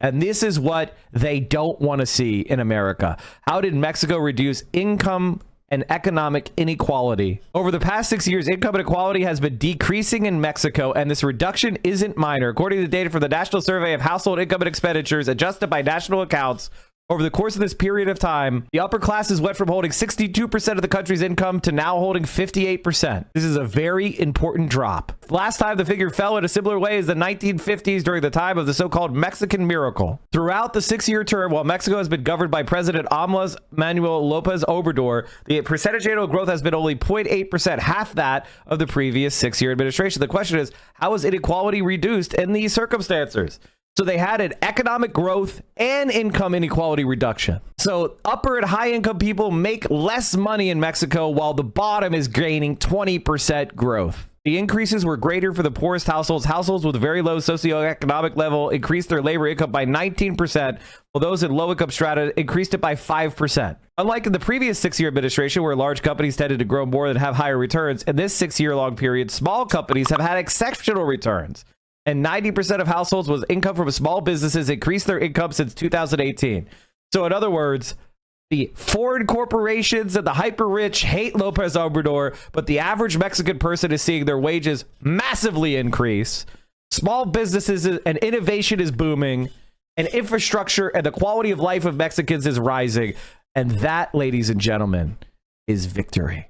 And this is what they don't want to see in America. How did Mexico reduce income and economic inequality? Over the past 6 years, income inequality has been decreasing in Mexico, and this reduction isn't minor. According to the data from the National Survey of Household Income and Expenditures adjusted by national accounts, over the course of this period of time, the upper classes went from holding 62% of the country's income to now holding 58%. This is a very important drop. Last time the figure fell in a similar way is the 1950s during the time of the so-called Mexican miracle. Throughout the 6-year term, while Mexico has been governed by President Andrés Manuel López Obrador, the percentage annual growth has been only 0.8%, half that of the previous 6-year administration. The question is, how is inequality reduced in these circumstances? So they had an economic growth and income inequality reduction. So upper and high income people make less money in Mexico while the bottom is gaining 20% growth. The increases were greater for the poorest households. Households with very low socioeconomic level increased their labor income by 19%, while those in low income strata increased it by 5%. Unlike in the previous 6-year administration, where large companies tended to grow more and have higher returns, in this 6-year-long period, small companies have had exceptional returns. And 90% of households with income from small businesses increased their income since 2018. So in other words, the foreign corporations and the hyper rich hate López Obrador, but the average Mexican person is seeing their wages massively increase. Small businesses and innovation is booming, and infrastructure and the quality of life of Mexicans is rising. And that, ladies and gentlemen, is victory.